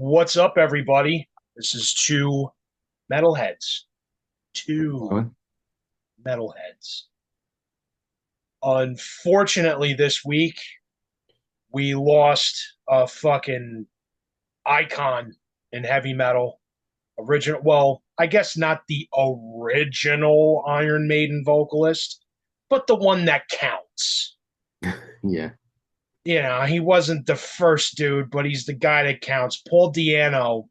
What's up, everybody? This is two metalheads. Two Going? metalheads. Unfortunately, this week we lost a fucking icon in heavy metal. Original, well, I guess not the original Iron Maiden vocalist, but the one that counts. Yeah. He wasn't the first dude, but he's the guy that counts. Paul Di Anno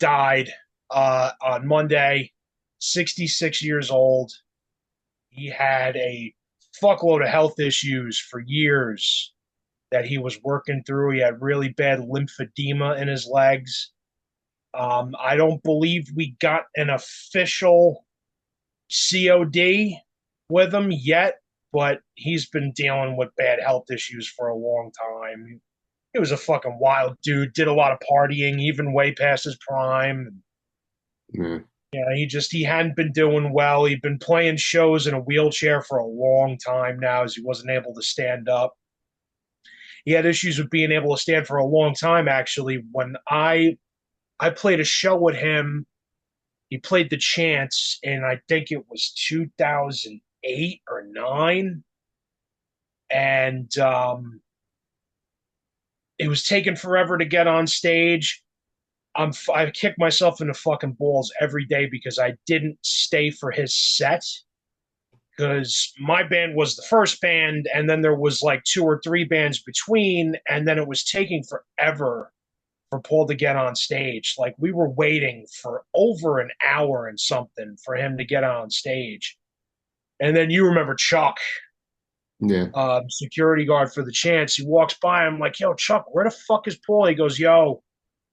died on Monday, 66 years old. He had a fuckload of health issues for years that he was working through. He had really bad lymphedema in his legs. I don't believe we got an official COD with him yet, but he's been dealing with bad health issues for a long time. He was a fucking wild dude, did a lot of partying, even way past his prime. Yeah. Yeah, he hadn't been doing well. He'd been playing shows in a wheelchair for a long time now, as he wasn't able to stand up. He had issues with being able to stand for a long time. Actually, when I played a show with him, he played the Chance, and I think it was 2008 or nine, and it was taking forever to get on stage. I kick myself in the fucking balls every day because I didn't stay for his set because my band was the first band, and then there was like two or three bands between, and then it was taking forever for Paul to get on stage. Like we were waiting for over an hour and something for him to get on stage. And then you remember Chuck, Yeah. security guard for the Chance. He walks by. I'm like, "Yo, Chuck, where the fuck is Paul?" He goes, "Yo,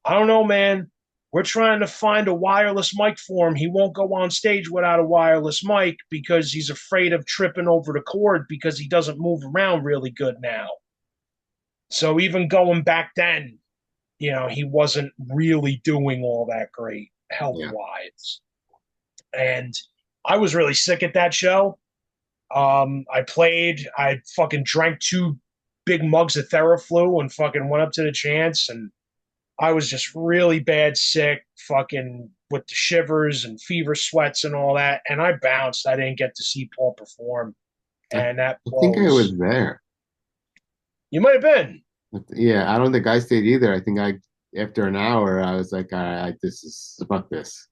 I don't know, man. We're trying to find a wireless mic for him. He won't go on stage without a wireless mic because he's afraid of tripping over the cord because he doesn't move around really good now." So even going back then, he wasn't really doing all that great health Yeah. wise. And I was really sick at that show. I fucking drank two big mugs of Theraflu and fucking went up to the Chance, and I was just really bad sick, fucking with the shivers and fever sweats and all that. And I bounced. I didn't get to see Paul perform, I, and that I think I was blows. there. You might have been. But yeah, I don't think I stayed either. I think after an hour, I was like, this is, fuck this.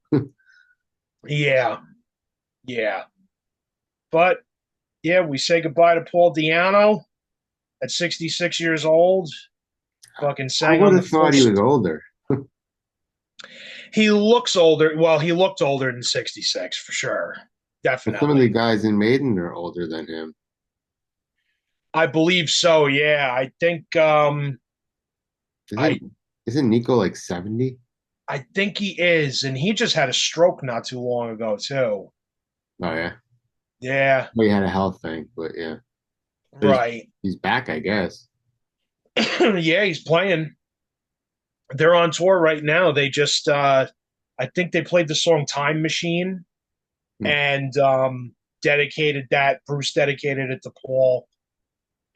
Yeah, yeah. But yeah, we say goodbye to Paul Di Anno at 66 years old. Fucking I sang would on the have thought he was first. older. He looks older. Well, he looked older than 66 for sure. But some of the Definitely. guys in Maiden are older than him. I believe so. Yeah. Isn't I isn't Nico like 70? I think he is, and he just had a stroke not too long ago too. Oh yeah. Yeah, Well, he had a health thing, but yeah. But right. he's back, I guess. Yeah, he's playing. They're on tour right now. I think they played the song Time Machine Hmm. and dedicated that. Bruce dedicated it to Paul.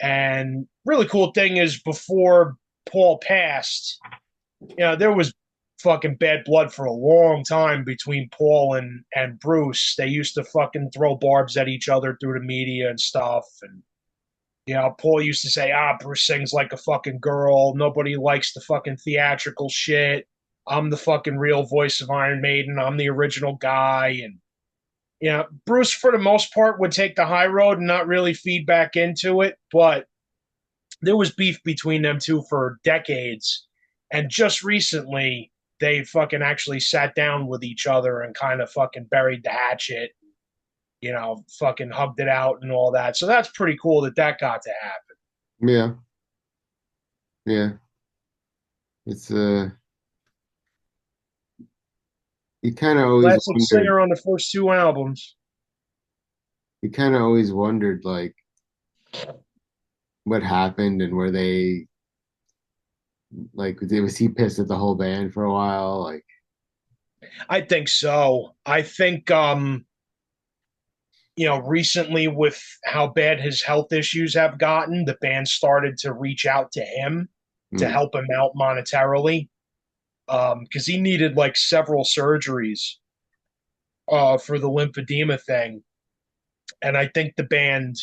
And really cool thing is before Paul passed, there was fucking bad blood for a long time between Paul and Bruce. They used to fucking throw barbs at each other through the media and stuff. And Paul used to say, Bruce sings like a fucking girl. Nobody likes the fucking theatrical shit. I'm the fucking real voice of Iron Maiden. I'm the original guy. And Bruce, for the most part, would take the high road and not really feed back into it. But there was beef between them two for decades. And just recently, they fucking actually sat down with each other and kind of fucking buried the hatchet, fucking hugged it out and all that. So that's pretty cool that got to happen. Yeah. Yeah. It's you kind of always Classic wondered singer on the first two albums. you kind of always wondered like what happened and were they like was he pissed at the whole band for a while? Like, I think so. I think recently with how bad his health issues have gotten, the band started to reach out to him to Mm. help him out monetarily because he needed like several surgeries for the lymphedema thing. And I think the band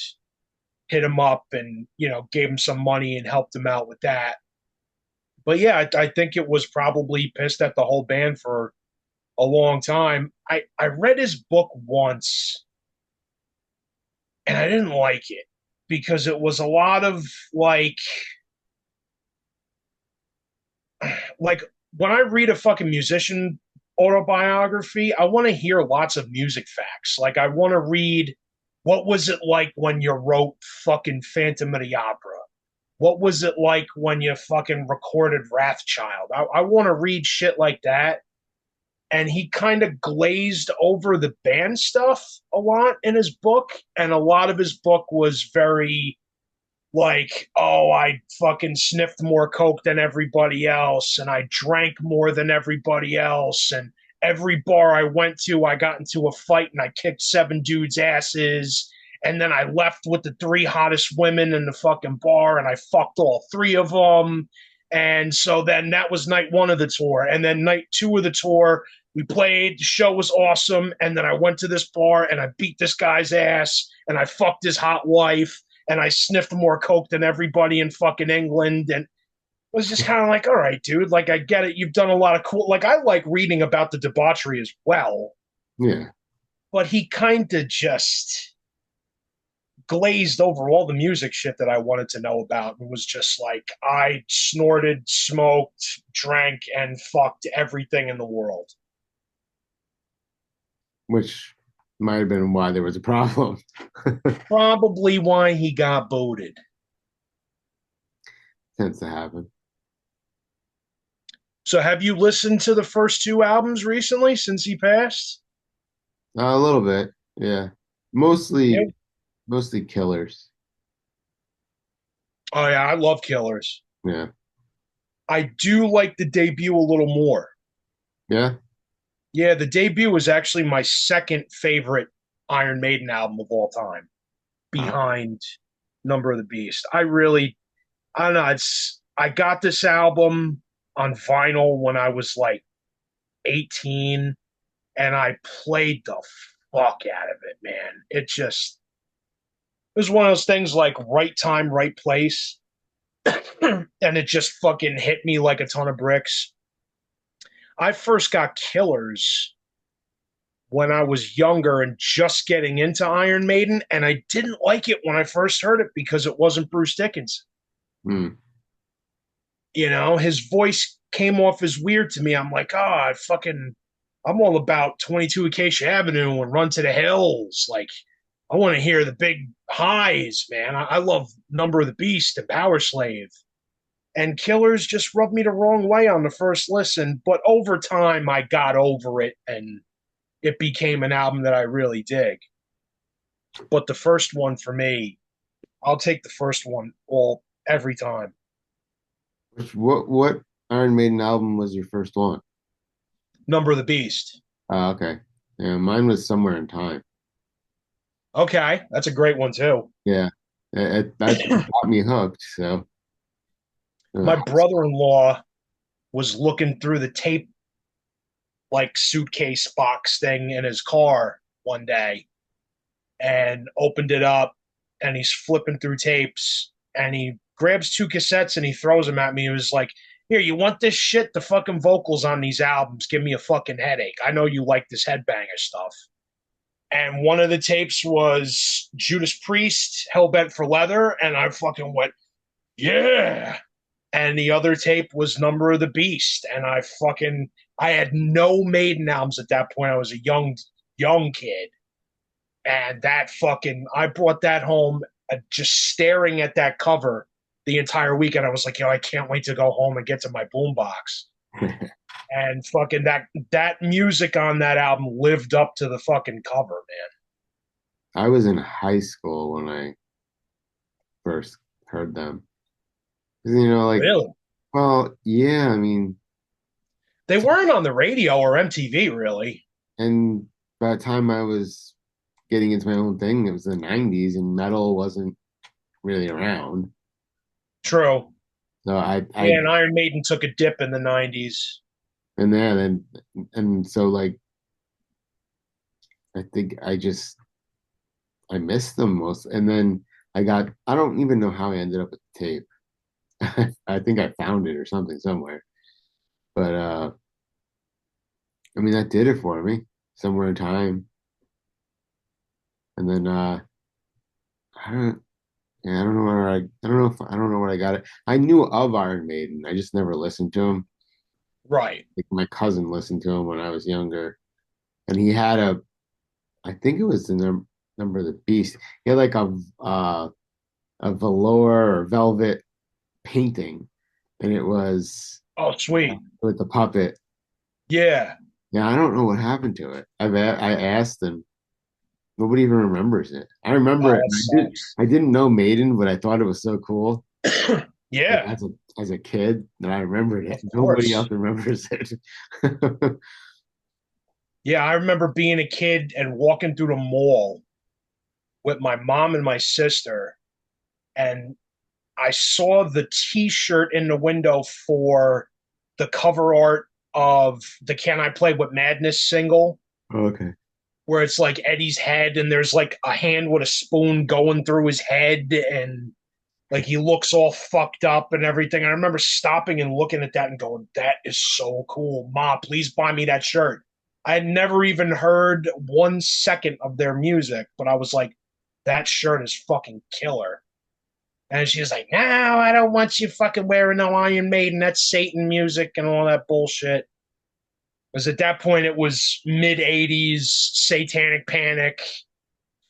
hit him up and, gave him some money and helped him out with that. But yeah, I think it was probably pissed at the whole band for a long time. I read his book once and I didn't like it because it was a lot of like like when I read a fucking musician autobiography, I want to hear lots of music facts. Like I want to read what was it like when you wrote fucking Phantom of the Opera? What was it like when you fucking recorded Wrathchild? I want to read shit like that. And he kind of glazed over the band stuff a lot in his book. And a lot of his book was very like, oh, I fucking sniffed more coke than everybody else, and I drank more than everybody else, and every bar I went to, I got into a fight and I kicked 7 dudes' asses, and then I left with the 3 hottest women in the fucking bar, and I fucked all 3 of them. And so then that was night 1 of the tour, and then night 2 of the tour. We played, the show was awesome, and then I went to this bar and I beat this guy's ass and I fucked his hot wife and I sniffed more coke than everybody in fucking England. And it was just kind of like, all right, dude, like I get it. You've done a lot of cool. Like I like reading about the debauchery as well, Yeah. but he kind of just glazed over all the music shit that I wanted to know about and was just like, I snorted, smoked, drank, and fucked everything in the world. Which might have been why there was a problem. Probably why he got booted. Tends to happen. So, have you listened to the first 2 albums recently since he passed? A little bit. Yeah. Yeah. Mostly Killers. Oh yeah, I love Killers. Yeah. I do like the debut a little more. Yeah. Yeah, the debut was actually my second favorite Iron Maiden album of all time, Uh, behind Number of the Beast. I don't know. I got this album on vinyl when I was like 18, and I played the fuck out of it, man. It was one of those things like right time, right place, and it just fucking hit me like a ton of bricks. I first got Killers when I was younger and just getting into Iron Maiden, and I didn't like it when I first heard it because it wasn't Bruce Dickinson. mm. His voice came off as weird to me. I'm like, I'm all about 22 Acacia Avenue and Run to the Hills. Like, I want to hear the big highs, man. I love Number of the Beast and Power Slave. And Killers just rubbed me the wrong way on the first listen, but over time I got over it and it became an album that I really dig. But the first one for me, I'll take the first one all every time. What Iron Maiden album was your first one? Number of the Beast. Okay. Yeah, mine was Somewhere in Time. Okay, that's a great one too. Yeah. That got me hooked. So, My uh, brother-in-law was looking through the tape like suitcase box thing in his car one day and opened it up and he's flipping through tapes and he grabs 2 cassettes and he throws them at me. He was like, "Here, you want this shit? The fucking vocals on these albums give me a fucking headache. I know you like this headbanger stuff." And one of the tapes was Judas Priest, Hellbent for Leather, and I fucking went, "Yeah." And the other tape was Number of the Beast, and I had no Maiden albums at that point. I was a young kid, and that fucking I brought that home just staring at that cover the entire weekend. I was like, yo, I can't wait to go home and get to my boombox. And fucking that music on that album lived up to the fucking cover, man. I was in high school when I first heard them. 'Cause, like, Really? well, yeah, I mean, They weren't on the radio or MTV, really. and by the time I was getting into my own thing, it was the 90s and metal wasn't really around. True. So Yeah, and Iron Maiden took a dip in the '90s. and then and so like I think I missed them most. And then I don't even know how I ended up with the tape. I think I found it or something somewhere. But I mean that did it for me somewhere in time. And then I don't yeah, I don't know where I don't know if I don't know where I got it. I knew of Iron Maiden. I just never listened to him. Right. Like my cousin listened to him when I was younger. And he had I think it was the number of the beast. He had like a velour or velvet painting, and it was Oh, sweet. with the puppet. Yeah. Yeah, I don't know what happened to it. I asked them. Nobody even remembers it. I remember Oh, it. that And sucks. I didn't know Maiden, but I thought it was so cool. Like Yeah, as a kid, that I remembered it. of Nobody else course. remembers it. Yeah, I remember being a kid and walking through the mall with my mom and my sister, and I saw the T-shirt in the window for the cover art of the "Can I Play with Madness" single, Okay. where it's like Eddie's head, and there's like a hand with a spoon going through his head, and like he looks all fucked up and everything. I remember stopping and looking at that and going, "That is so cool, Ma! Please buy me that shirt." I had never even heard 1 second of their music, but I was like, "That shirt is fucking killer." And she's like, "No, I don't want you fucking wearing no Iron Maiden. That's Satan music and all that bullshit." Because at that point, it was mid '80s, Satanic Panic.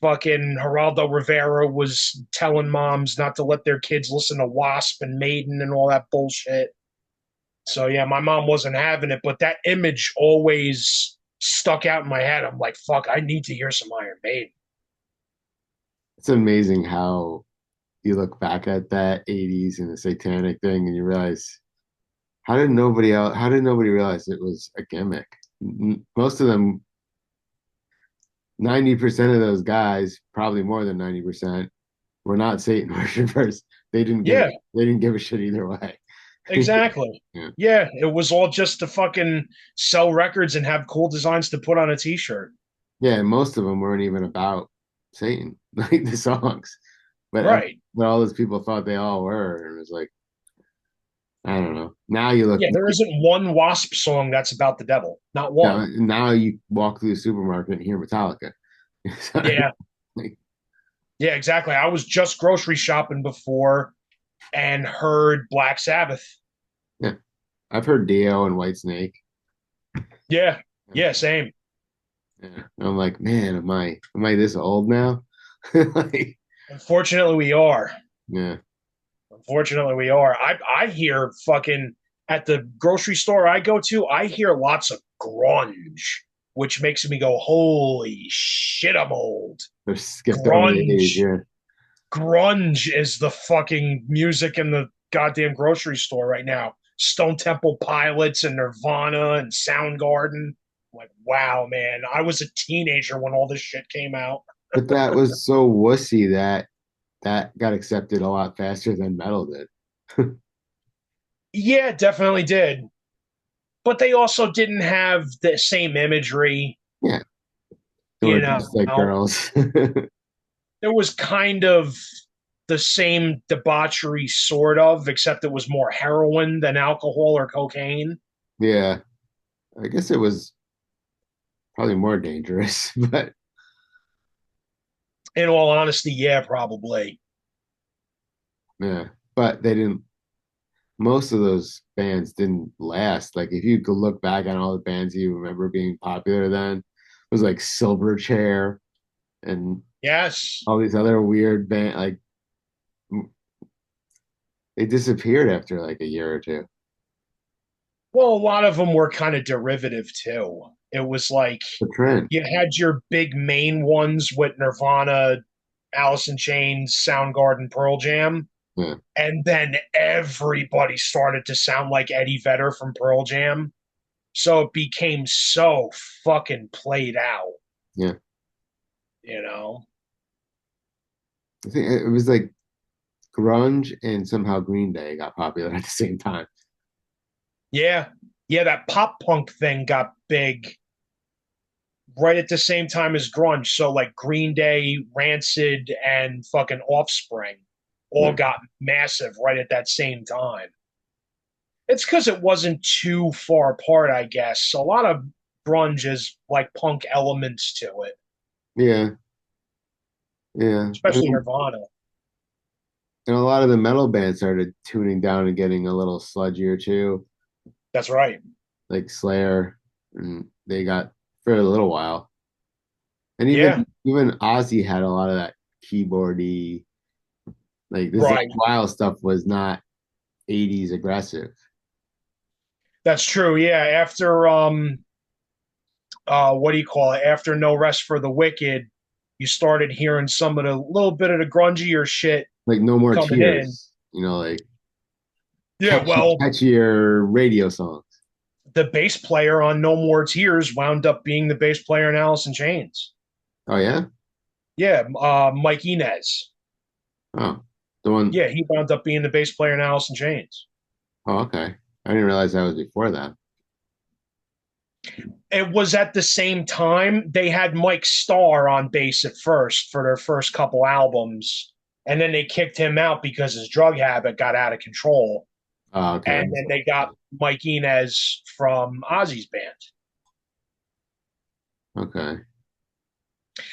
Fucking Geraldo Rivera was telling moms not to let their kids listen to Wasp and Maiden and all that bullshit. So yeah, my mom wasn't having it, but that image always stuck out in my head. I'm like, fuck, I need to hear some Iron Maiden. It's amazing how you look back at that 80s and the satanic thing and you realize how did nobody realize it was a gimmick? Most of them, 90% of those guys, probably more than 90%, were not Satan worshipers. Yeah, They didn't give a shit either way. exactly. Yeah. Yeah, it was all just to fucking sell records and have cool designs to put on a t-shirt. Yeah, and most of them weren't even about Satan, like the songs. Right. But all those people thought they all were, and it was like, I don't know. Yeah, there isn't one Wasp song that's about the devil. Not one. now you walk through the supermarket and hear Metallica. So, Yeah. like, Yeah, exactly. I was just grocery shopping before and heard Black Sabbath. yeah, I've heard Dio and Whitesnake. Yeah. Yeah. Yeah, same. Yeah. And I'm like, man, am I this old now? Like, Unfortunately, we are. yeah, Unfortunately, we are. I hear fucking at the grocery store I go to, I hear lots of grunge, which makes me go, "Holy shit, I'm old." they're skipped over the age. Grunge, Yeah, grunge is the fucking music in the goddamn grocery store right now. Stone Temple Pilots and Nirvana and Soundgarden. I'm like, wow, man, I was a teenager when all this shit came out. but that was so wussy that that got accepted a lot faster than metal did. Yeah, definitely did. But they also didn't have the same imagery, Yeah, they you were just like know. girls. There was kind of the same debauchery, sort of, except it was more heroin than alcohol or cocaine. Yeah, I guess it was probably more dangerous, but In all honesty, yeah, probably. yeah, but they didn't. Most of those bands didn't last. Like if you could look back on all the bands you remember being popular then, it was like Silverchair and Yes. all these other weird band. Like they disappeared after like a year or two. Well, a lot of them were kind of derivative too. It was like The trend. you had your big main ones with Nirvana, Alice in Chains, Soundgarden, Pearl Jam. Yeah, And then everybody started to sound like Eddie Vedder from Pearl Jam. So it became so fucking played out, yeah. you know? I think it was like grunge and somehow Green Day got popular at the same time. Yeah. Yeah, that pop punk thing got big right at the same time as grunge. So like Green Day, Rancid, and fucking Offspring all Yeah, got massive right at that same time. It's because it wasn't too far apart, I guess. A lot of grunge is like punk elements to it, yeah, yeah. especially Nirvana. And a lot of the metal bands started tuning down and getting a little sludgier too, That's right. like Slayer, and they got for a little while. And Yeah, even Ozzy had a lot of that keyboardy, like this right. wild stuff was not 80s aggressive. That's true. Yeah, after what do you call it? After No Rest for the Wicked, you started hearing some of the little bit of the grungier shit Like No More coming in. Tears, like Yeah, well, catchier radio songs. the bass player on No More Tears wound up being the bass player in Alice in Chains. Oh yeah? Yeah, Mike Inez. Oh, the one. Yeah, he wound up being the bass player in Alice in Chains. Oh, okay. I didn't realize that was before that. It was at the same time they had Mike Starr on bass at first for their first couple albums, and then they kicked him out because his drug habit got out of control. Oh, okay. And then they got Mike Inez from Ozzy's band. Okay.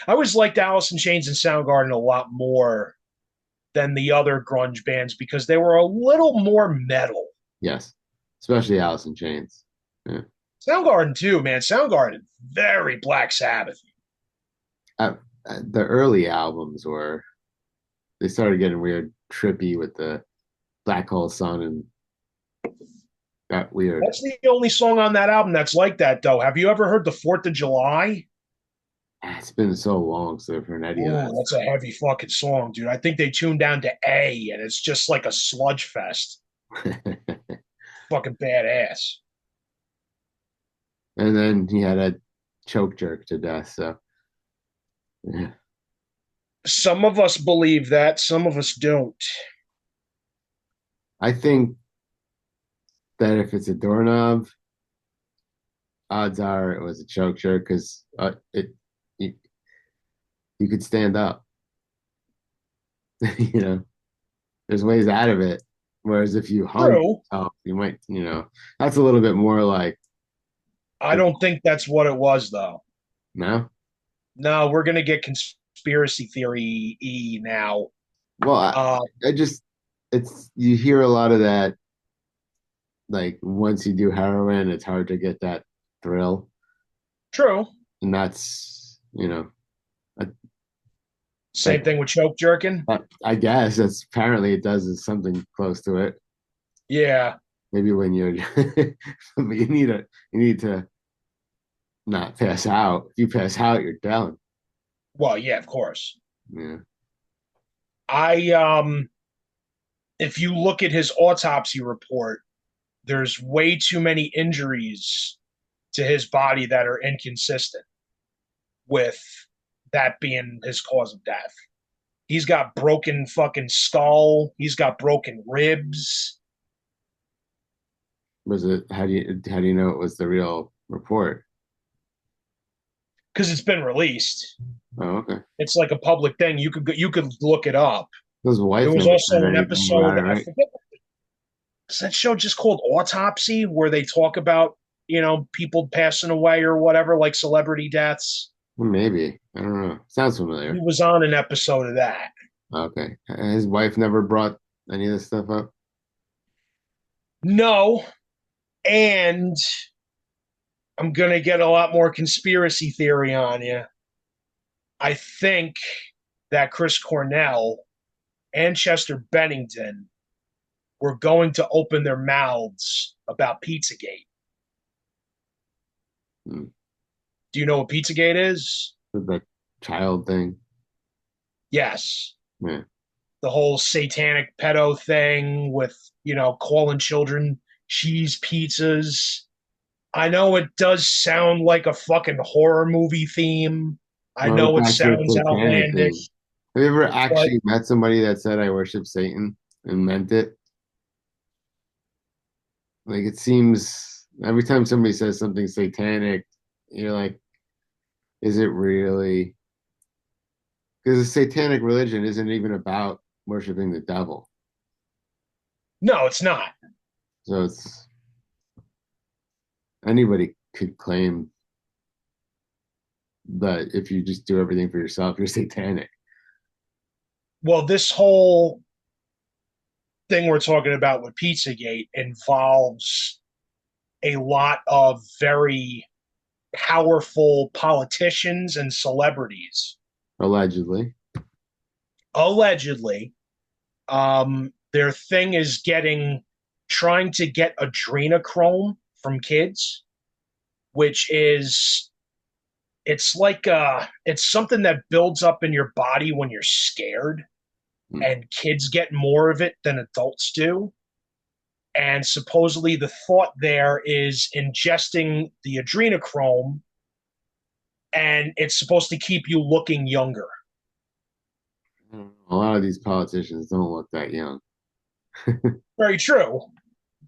I always liked Alice in Chains and Soundgarden a lot more than the other grunge bands because they were a little more metal. Yes. Especially Alice in Chains. Yeah. Soundgarden too, man. Soundgarden, very Black Sabbath. Uh, the early albums were they started getting weird, trippy with the Black Hole Sun and got weird. That's the only song on that album that's like that, though. Have you ever heard the Fourth of July? It's been so long since I've heard any of Oh, that that's a heavy fucking song, dude. I think they tuned down to A, and it's just like a sludge fest. stuff. Fucking badass. And then he had a choke jerk to death. So yeah. Some of us believe that, some of us don't. I think that if it's a doorknob, odds are it was a choke jerk because you, you could stand up. you know, there's ways out of it. Whereas if you hung True. yourself, you might, that's a little bit more like, I don't think that's what it was, though. no. No, we're gonna get conspiracy theory now. Well, Uh, I just, it's, you hear a lot of that, like once you do heroin, it's hard to get that thrill. True. And that's, I, Same like, thing with choke jerking. I guess that's apparently it does is something close to it. Yeah. Maybe when you're, but you need to not pass out. If you pass out, you're down. Well, yeah, of course. Yeah. I if you look at his autopsy report, there's way too many injuries to his body that are inconsistent with that being his cause of death. He's got broken fucking skull. He's got broken ribs. Was it? How do you know it was the real report? Because it's been released. Oh, okay. It's like a public thing. You could look it up. His There wife was never also said an anything about episode. it, I right? forget. Is that show just called Autopsy, where they talk about people passing away or whatever, like celebrity deaths? Well, maybe. I don't know. Sounds He familiar. was on an episode of that. Okay. His wife never brought any of this stuff up. No, and I'm gonna get a lot more conspiracy theory on you. I think that Chris Cornell and Chester Bennington were going to open their mouths about Pizzagate. Hmm. Do you know what Pizzagate is? The child thing. Yes. Yeah. The whole satanic pedo thing with, calling children cheese pizzas. I know it does sound like a fucking horror movie theme. I Well, know it's it actually a sounds satanic thing. outlandish. Have you ever But actually met somebody that said I worship Satan and meant it? Like it seems every time somebody says something satanic, you're like, is it really? Because the satanic religion isn't even about worshiping the devil. no, it's not. So it's anybody could claim that if you just do everything for yourself, you're satanic. Well, this whole thing we're talking about with Pizzagate involves a lot of very powerful politicians and celebrities. Allegedly. Allegedly, their thing is trying to get adrenochrome from kids, which is it's something that builds up in your body when you're scared, Hmm. and kids get more of it than adults do. And supposedly the thought there is ingesting the adrenochrome, and it's supposed to keep you looking younger. A lot of these politicians don't look that young. Very true.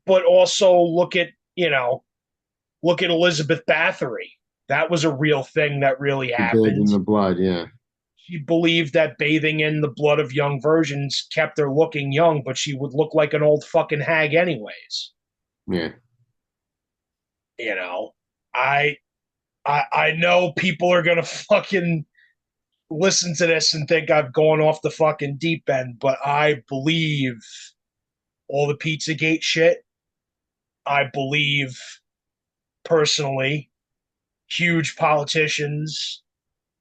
But also look at Elizabeth Bathory. That was a real thing that really She bathed happened. in the blood, yeah. She believed that bathing in the blood of young virgins kept her looking young, but she would look like an old fucking hag anyways. Yeah. You know, I I know people are gonna fucking listen to this and think I've gone off the fucking deep end, but I believe all the Pizzagate shit. I believe personally huge politicians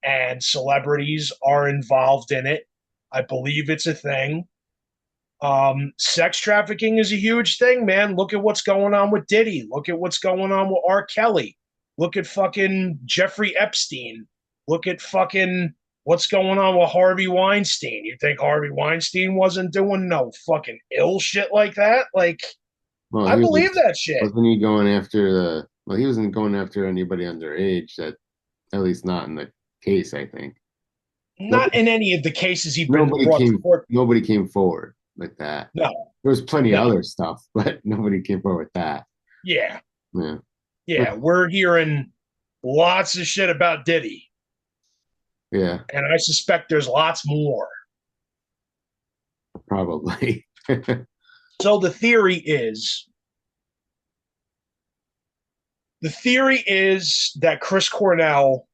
and celebrities are involved in it. I believe it's a thing. Sex trafficking is a huge thing, man. Look at what's going on with Diddy. Look at what's going on with R. Kelly. Look at fucking Jeffrey Epstein. Look at fucking what's going on with Harvey Weinstein. You think Harvey Weinstein wasn't doing no fucking ill shit like that? Like, Well, I he believe was, that shit. wasn't he going after he wasn't going after anybody underage, that at least not in the case, I think. Not Nobody, in any of the cases he's been nobody brought to came, court. nobody came forward with that. No, There was plenty of no. other stuff, but nobody came forward with that. Yeah, Yeah. yeah. We're hearing lots of shit about Diddy, Yeah, and I suspect there's lots more. probably. So the theory is that Chris Cornell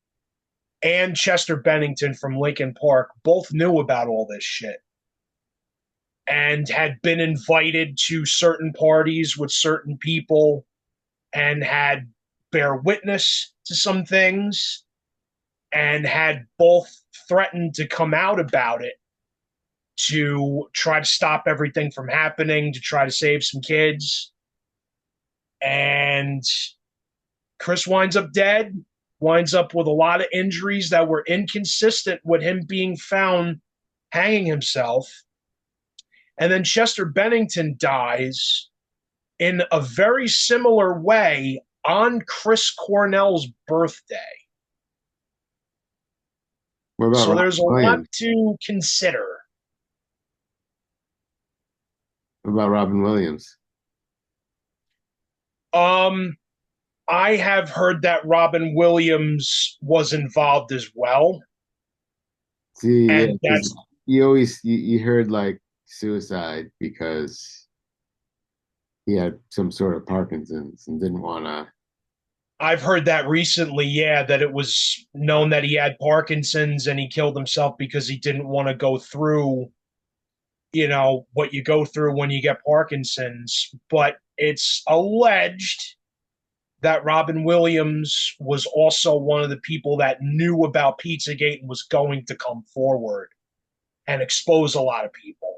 and Chester Bennington from Lincoln Park both knew about all this shit and had been invited to certain parties with certain people and had bear witness to some things and had both threatened to come out about it to try to stop everything from happening, to try to save some kids. And Chris winds up dead, winds up with a lot of injuries that were inconsistent with him being found hanging himself. And then Chester Bennington dies in a very similar way on Chris Cornell's birthday. What about So Robin there's a lot Williams? to consider. What about Robin Williams? Um, I have heard that Robin Williams was involved as well, See, yeah, and because that's you heard like suicide because he had some sort of Parkinson's and didn't want to. I've heard that recently. Yeah, that it was known that he had Parkinson's and he killed himself because he didn't want to go through, what you go through when you get Parkinson's. But it's alleged that Robin Williams was also one of the people that knew about Pizzagate and was going to come forward and expose a lot of people.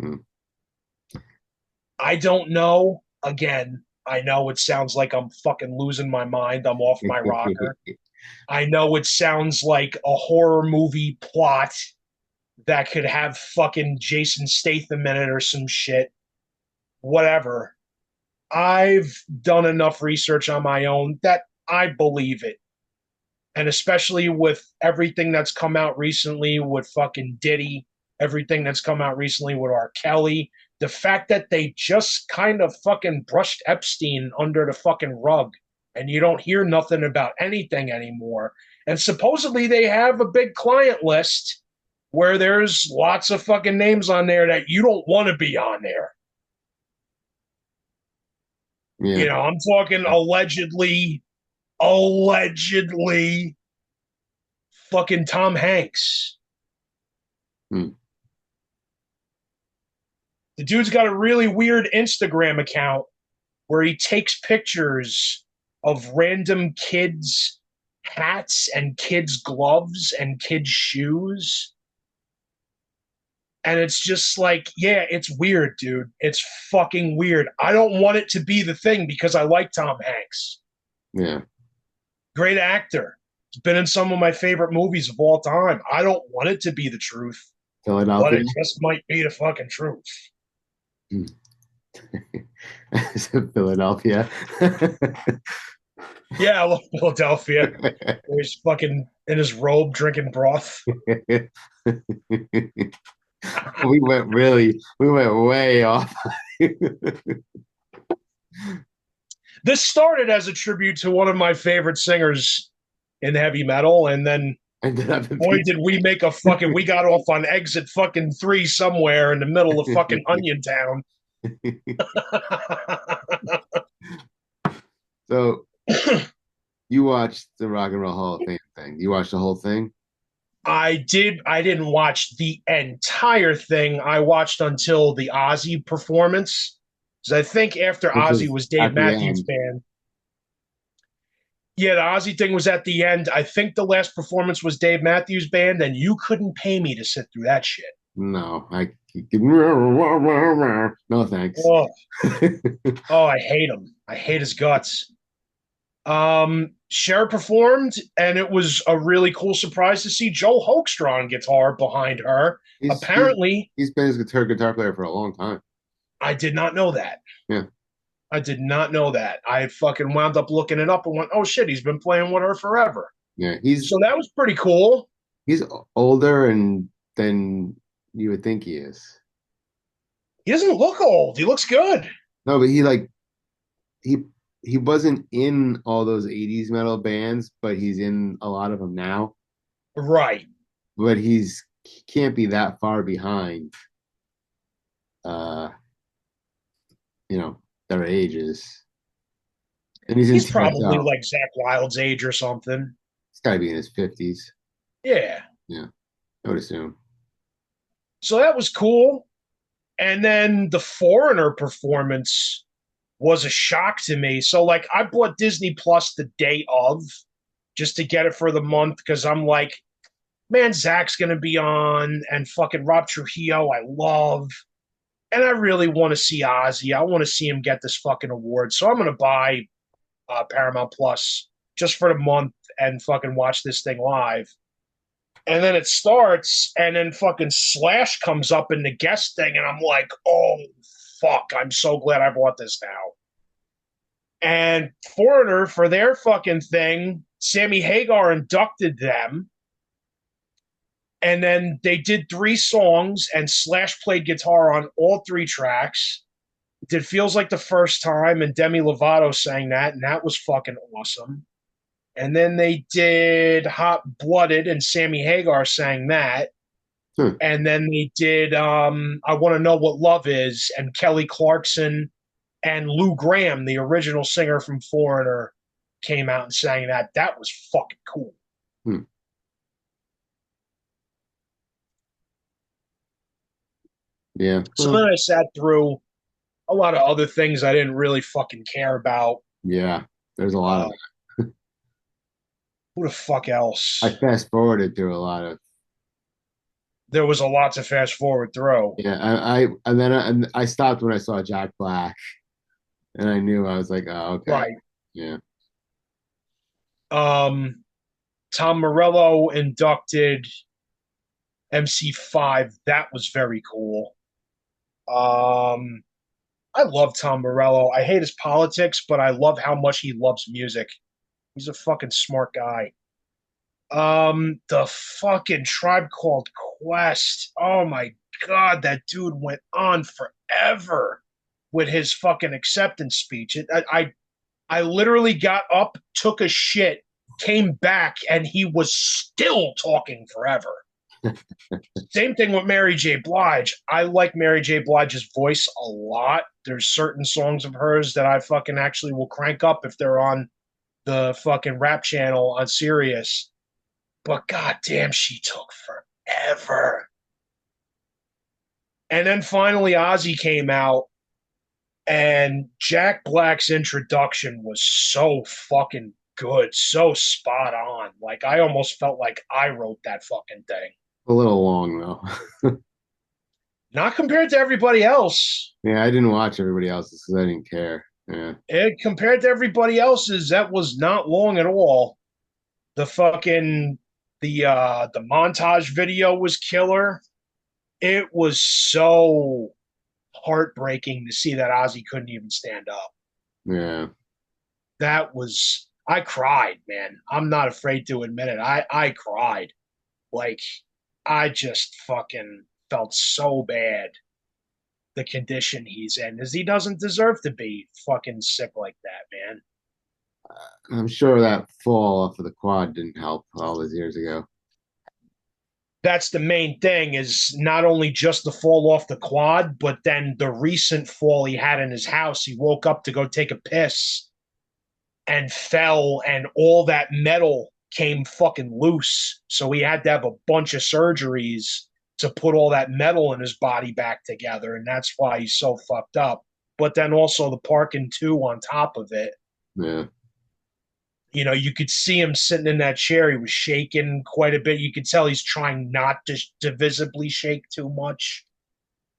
Hmm. I don't know. Again, I know it sounds like I'm fucking losing my mind. I'm off my rocker. I know it sounds like a horror movie plot that could have fucking Jason Statham in it or some shit. Whatever. I've done enough research on my own that I believe it. And especially with everything that's come out recently with fucking Diddy, everything that's come out recently with R. Kelly, the fact that they just kind of fucking brushed Epstein under the fucking rug and you don't hear nothing about anything anymore. And supposedly they have a big client list where there's lots of fucking names on there that you don't want to be on there. You Yeah. know, I'm talking allegedly fucking Tom Hanks. Hmm. The dude's got a really weird Instagram account where he takes pictures of random kids' hats and kids' gloves and kids' shoes. And it's just like, yeah, it's weird, dude. It's fucking weird. I don't want it to be the thing because I like Tom Hanks. Yeah. Great actor. He's been in some of my favorite movies of all time. I don't want it to be the truth, but Philadelphia. it just might be the fucking truth. Hmm. Philadelphia. Yeah, I love Philadelphia. He's fucking in his robe drinking broth. We went way off. This started as a tribute to one of my favorite singers in heavy metal, and then Ended up in boy, pizza. did we make a fucking. We got off on exit fucking 3 somewhere in the middle of fucking Onion Town. So you watched the Rock and Roll Hall of Fame thing. You watched the whole thing? I did. I didn't watch the entire thing. I watched until the Ozzy performance. Because I think after Which Ozzy was was Dave at the Matthews end. Band. Yeah, the Ozzy thing was at the end. I think the last performance was Dave Matthews Band, and you couldn't pay me to sit through that shit. No, I no thanks. Oh, oh, I hate him. I hate his guts. Cher performed, and it was a really cool surprise to see Joel Hoekstra on guitar behind her. He's he's Apparently, he's been his guitar player for a long time. I did not know that. Yeah, I did not know that. I fucking wound up looking it up and went, oh shit, he's been playing with her forever. yeah. So that was pretty cool. He's older and than you would think he is. He doesn't look old. He looks good. No, but he he wasn't in all those 80s metal bands, but he's in a lot of them now. Right. But he can't be that far behind uh their ages. And he's in He's probably TSL. like Zach Wilde's age or something. He's gotta be in his 50s. Yeah. Yeah, I would assume. So that was cool. And then the Foreigner performance was a shock to me. So like I bought Disney Plus the day of just to get it for the month because I'm like, man, Zach's gonna be on and fucking Rob Trujillo, I love. And I really want to see Ozzy. I want to see him get this fucking award. So I'm gonna buy Paramount Plus just for the month and fucking watch this thing live. And then it starts, and then fucking Slash comes up in the guest thing, and I'm like, oh fuck, I'm so glad I bought this now. And Foreigner, for their fucking thing, Sammy Hagar inducted them, and then they did 3 songs, and Slash played guitar on all 3 tracks. It did Feels Like the First Time, and Demi Lovato sang that, and that was fucking awesome. And then they did Hot Blooded, and Sammy Hagar sang that. Hmm. And then they did I Want to Know What Love Is, and Kelly Clarkson and Lou Gramm, the original singer from Foreigner, came out and sang that. That was fucking cool. Hmm. Yeah. So then I sat through a lot of other things I didn't really fucking care about. Yeah. There's a lot of Uh, who the fuck I else? fast forwarded through a lot of There was a lot to fast forward through. yeah. And I stopped when I saw Jack Black, and I knew I was like, oh, okay. Right. Yeah. Um, Tom Morello inducted MC5. That was very cool. Um, I love Tom Morello. I hate his politics, but I love how much he loves music. He's a fucking smart guy. The fucking Tribe Called Quest. Oh my god, that dude went on forever with his fucking acceptance speech. I literally got up, took a shit, came back, and he was still talking forever. Same thing with Mary J. Blige. I like Mary J. Blige's voice a lot. There's certain songs of hers that I fucking actually will crank up if they're on the fucking rap channel on Sirius. But goddamn, she took forever. And then finally Ozzy came out, and Jack Black's introduction was so fucking good, so spot on. Like I almost felt like I wrote that fucking thing. A little long though. Not compared to everybody else. Yeah, I didn't watch everybody else's because I didn't care. Yeah. Compared to everybody else's, that was not long at all. The fucking the montage video was killer. It was so heartbreaking to see that Ozzy couldn't even stand up. Yeah. That was I cried, man. I'm not afraid to admit it. I cried. Like I just fucking felt so bad the condition he's in, as he doesn't deserve to be fucking sick like that, man. I'm sure that fall off of the quad didn't help all those years ago. That's the main thing is not only just the fall off the quad, but then the recent fall he had in his house. He woke up to go take a piss and fell, and all that metal came fucking loose. So he had to have a bunch of surgeries to put all that metal in his body back together. And that's why he's so fucked up. But then also the parking too on top of it. Yeah. You know, you could see him sitting in that chair. He was shaking quite a bit. You could tell he's trying not to visibly shake too much.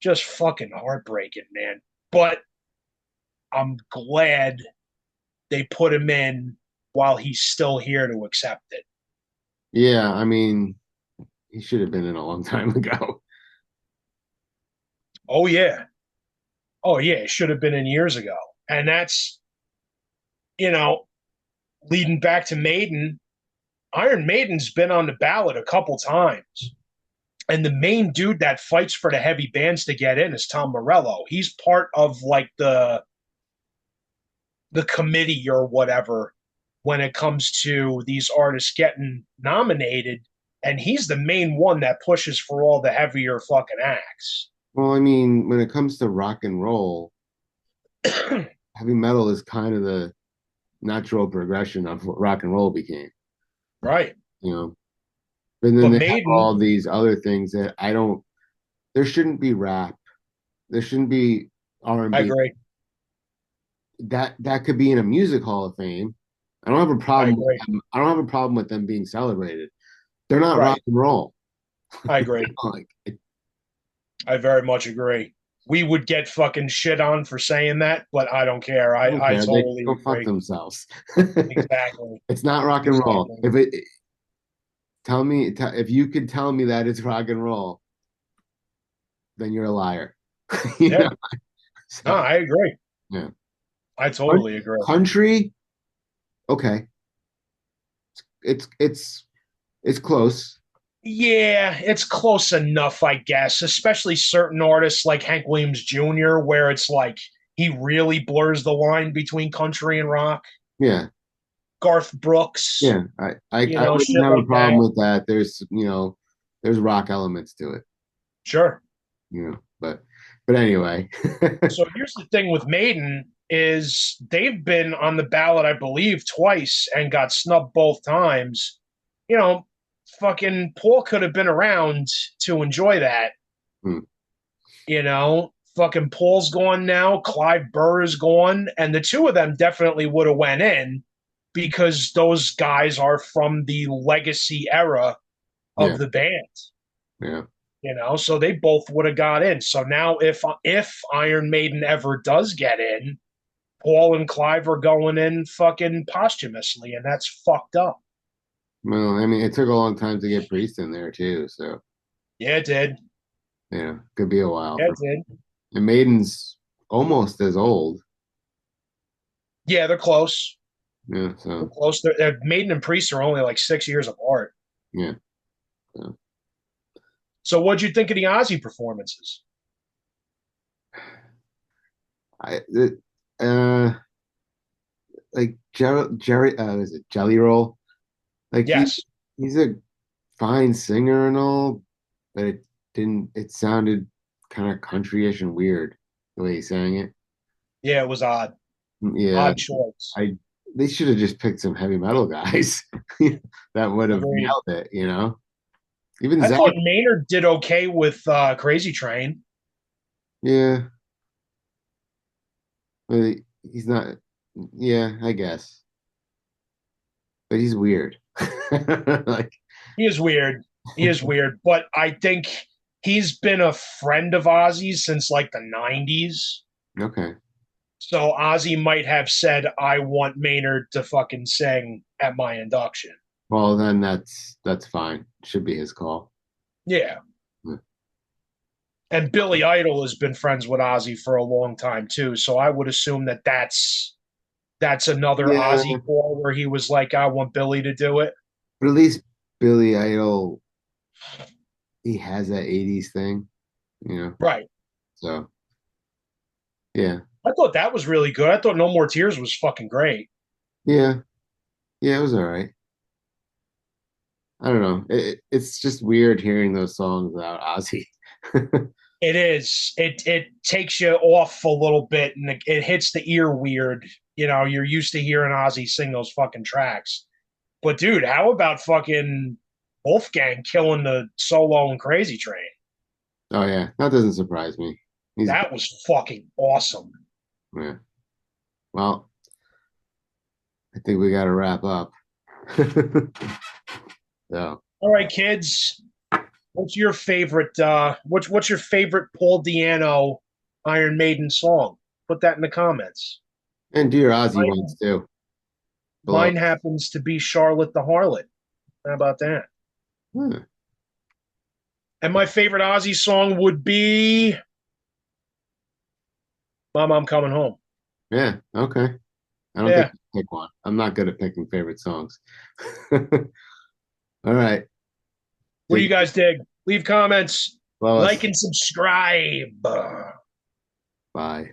Just fucking heartbreaking, man. But I'm glad they put him in while he's still here to accept it. Yeah, I mean, he should have been in a long time ago. Oh, yeah. Oh, yeah. It should have been in years ago. And that's, you know, leading back to Maiden. Iron Maiden's been on the ballot a couple times. And the main dude that fights for the heavy bands to get in is Tom Morello. He's part of like the committee or whatever when it comes to these artists getting nominated, and he's the main one that pushes for all the heavier fucking acts. Well, I mean, when it comes to rock and roll, heavy metal is kind of the natural progression of what rock and roll became, Right. you know. But then But they have Maiden, all these other things that I don't. There shouldn't be rap. There shouldn't be R and I B. agree. That could be in a music hall of fame. I don't have a I problem with agree. them. I don't have a problem with them being celebrated. They're not rock Right. and roll. I agree. Like, I very much agree. We would get fucking shit on for saying that, but I don't care. I don't I care. They totally go fuck agree. themselves. Exactly. It's not rock and roll. Exactly. If it tell me if you could tell me that it's rock and roll, then you're a liar. You Yeah. know? No, So I agree. yeah. I totally agree. Country, okay. It's it's close. Yeah, it's close enough, I guess, especially certain artists like Hank Williams Jr., where it's like he really blurs the line between country and rock. Yeah. Garth Brooks, Yeah. I wouldn't shit have a like problem that. with that. There's rock elements to it, Sure. but anyway. So here's the thing with Maiden is they've been on the ballot, I believe, twice and got snubbed both times. You know, fucking Paul could have been around to enjoy that. Hmm. Fucking Paul's gone now, Clive Burr is gone, and the two of them definitely would have went in because those guys are from the legacy era Yeah. of the band. Yeah. So they both would have got in. So now if Iron Maiden ever does get in, Paul and Clive are going in fucking posthumously, and that's fucked up. Well, I mean, it took a long time to get Priest in there too, so Yeah, it did. could be a while Yeah, for. it did. And Maiden's almost as old. Yeah, they're close. Yeah, They're so close. Maiden and Priest are only like 6 years apart. Yeah. So, So, what'd you think of the Ozzy performances? I uh like Jerry is it Jelly Roll? Like Yes. he's a fine singer and all, but it sounded kind of countryish and weird the way he sang it. Yeah, it was odd. Yeah, Odd choice. I they should have just picked some heavy metal guys that would have Agreed. nailed it, you know? Even I Zach, thought Maynard did okay with Crazy Train. yeah, but he's not, yeah, I guess, but he's weird. Like, He is weird. He is weird, but I think he's been a friend of Ozzy's since like the 90s. okay, So Ozzy might have said, I want Maynard to fucking sing at my induction. well then that's fine. Should be his call. Yeah. Hmm. And Billy Idol has been friends with Ozzy for a long time too. So I would assume that that's another Yeah, Ozzy call where he was like, I want Billy to do it. but at least Billy Idol, he has that 80s thing, you know? Right. So, yeah, I thought that was really good. I thought No More Tears was fucking great. yeah, yeah, it was all right. I don't know. It's just weird hearing those songs without Ozzy. It is. It takes you off a little bit and it hits the ear weird. You know, you're used to hearing Ozzy sing those fucking tracks. But dude, how about fucking Wolfgang killing the solo and Crazy Train? Oh yeah, that doesn't surprise me. He's That was fucking awesome. yeah. Well, I think we got to wrap up. So, All right, kids. What's your favorite what's your favorite Paul Di Anno Iron Maiden song? Put that in the comments. and do your Ozzy ones Mine, too below. mine happens to be Charlotte the Harlot. How about that? Hmm. And my favorite Ozzy song would be Mom, I'm Coming Home. Yeah, okay. I don't think Yeah. I can pick one. I'm not good at picking favorite songs. All right. What do you Take guys dig? Leave comments, like Lois. and subscribe. Bye.